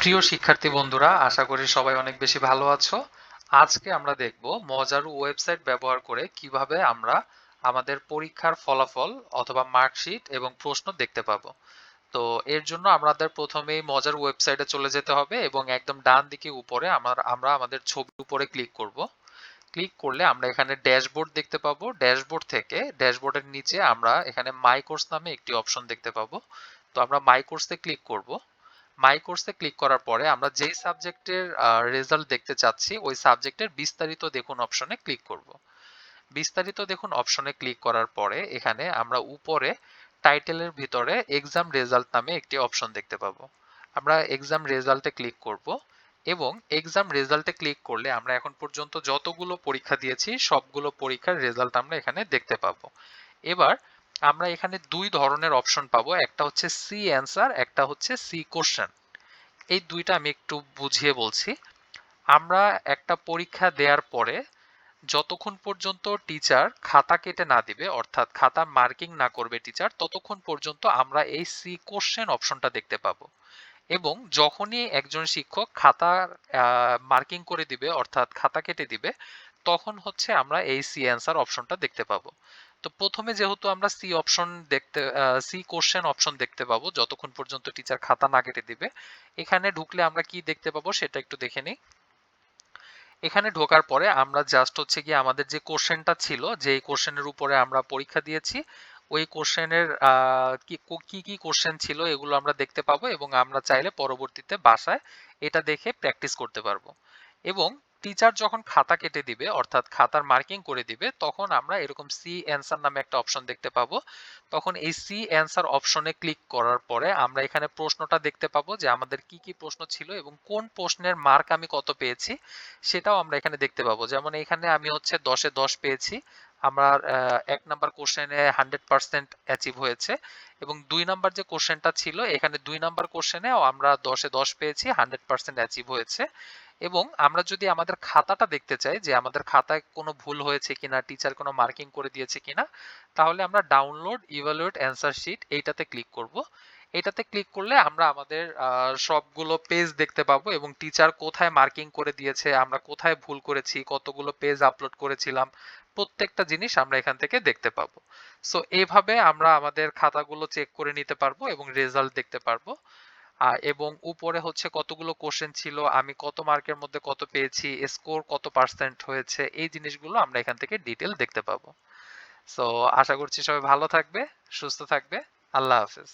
প্রিয় শিক্ষার্থী বন্ধুরা, আশা করি সবাই অনেক বেশি ভালো আছো। আজকে আমরা দেখব মজারু ওয়েবসাইট ব্যবহার করে কিভাবে আমরা আমাদের পরীক্ষার ফলাফল অথবা মার্কশিট এবং প্রশ্ন দেখতে পাবো। তো এর জন্য আমাদের প্রথমেই মজারু ওয়েবসাইটে চলে যেতে হবে এবং একদম ডান দিকে উপরে আমরা আমাদের ছবির উপরে ক্লিক করব। ক্লিক করলে আমরা এখানে ড্যাশবোর্ড দেখতে পাবো। ড্যাশবোর্ড থেকে ড্যাশবোর্ডের নিচে আমরা এখানে মাই কোর্স নামে একটি অপশন দেখতে পাবো। তো আমরা মাই কোর্সে ক্লিক করব। মাই কোর্সে ক্লিক করার পরে আমরা যেই সাবজেক্টের রেজাল্ট দেখতে চাচ্ছি ওই সাবজেক্টের বিস্তারিত দেখুন অপশনে ক্লিক করব। বিস্তারিত দেখুন অপশনে ক্লিক করার পরে এখানে আমরা উপরে টাইটেলের ভিতরে এক্সাম রেজাল্ট নামে একটি অপশন দেখতে পাবো। আমরা এক্সাম রেজাল্টে ক্লিক করব এবং এক্সাম রেজাল্টে ক্লিক করলে আমরা এখন পর্যন্ত যতগুলো পরীক্ষা দিয়েছি সবগুলো পরীক্ষার রেজাল্ট আমরা এখানে দেখতে পাবো। এবার আমরা এখানে দুই ধরনের অপশন পাবো, একটা হচ্ছে সি অ্যান্সার, একটা হচ্ছে সি কোশ্চেন। এই দুইটা আমি একটু বুঝিয়ে বলছি। আমরা একটা পরীক্ষা দেওয়ার পরে যতক্ষণ পর্যন্ত টিচার খাতা কেটে না দিবে, অর্থাৎ খাতা মার্কিং না করবে টিচার, ততক্ষণ পর্যন্ত আমরা এই সি কোশ্চেন অপশনটা দেখতে পাবো। এবং যখনই একজন শিক্ষক খাতা মার্কিং করে দিবে, অর্থাৎ খাতা কেটে দিবে, তখন হচ্ছে আমরা এই সি অ্যান্সার অপশনটা দেখতে পাবো। তো প্রথমে যেহেতু আমরা সি কোশ্চেন অপশন দেখতে পাবো যতক্ষণ পর্যন্ত টিচার খাতা না কেটে দিবে, এখানে ঢুকলে আমরা কি দেখতে পাবো সেটা একটু দেখে নিই। এখানে ঢোকার পরে আমরা জাস্ট হচ্ছে কি আমাদের যে কোশ্চেনটা ছিল, যে কোশ্চেনের উপরে আমরা পরীক্ষা দিয়েছি, ওই কোশ্চেনের কি কি কোশ্চেন ছিল এগুলো আমরা দেখতে পাবো এবং আমরা চাইলে পরবর্তীতে বাসায় এটা দেখে প্র্যাকটিস করতে পারবো। এবং টিচার যখন খাতা কেটে দিবে, অর্থাৎ খাতার মার্কিং করে দিবে, তখন আমরা এরকম সি অ্যান্সার নামে একটা অপশন দেখতে পাবো। তখন এই সি অ্যান্সার অপশনে ক্লিক করার পরে আমরা এখানে প্রশ্নটা দেখতে পাবো যে আমাদের কি কি প্রশ্ন ছিল এবং কোন প্রশ্নের মার্ক আমি কত পেয়েছি সেটাও আমরা এখানে দেখতে পাবো। যেমন এখানে আমি হচ্ছে 10-এ 10 পেয়েছি। আমার 1 নাম্বার কোশ্চেনে 100% অ্যাচিভ হয়েছে এবং 2 নাম্বার যে কোশ্চেনটা ছিল এখানে 2 নাম্বার কোশ্চেনেও আমরা 10-এ 10 পেয়েছি, 100% অ্যাচিভ হয়েছে। এবং আমরা যদি আমাদের খাতাটা দেখতে চাই যে আমাদের খাতায় কোনো ভুল হয়েছে কিনা, টিচার কোনো মার্কিং করে দিয়েছে কিনা, তাহলে আমরা ডাউনলোড ইভালুয়েট অ্যান্সার শিট এইটাতে ক্লিক করব। এটাতে ক্লিক করলে আমরা আমাদের সবগুলো পেজ দেখতে পাবো এবং টিচার কোথায় মার্কিং করে দিয়েছে, আমরা কোথায় ভুল করেছি, কতগুলো পেজ আপলোড করেছিলাম, প্রত্যেকটা জিনিস আমরা এখান থেকে দেখতে পাবো। সো এইভাবে আমরা আমাদের খাতাগুলো চেক করে নিতে পারবো এবং রেজাল্ট দেখতে পারবো। এবং উপরে হচ্ছে কতগুলো কোশ্চেন ছিল, আমি কত মার্কের মধ্যে কত পেয়েছি, স্কোর কত পার্সেন্ট হয়েছে, এই জিনিসগুলো আমরা এখান থেকে ডিটেল দেখতে পাবো। সো আশা করছি সবাই ভালো থাকবে, সুস্থ থাকবে। আল্লাহ হাফেজ।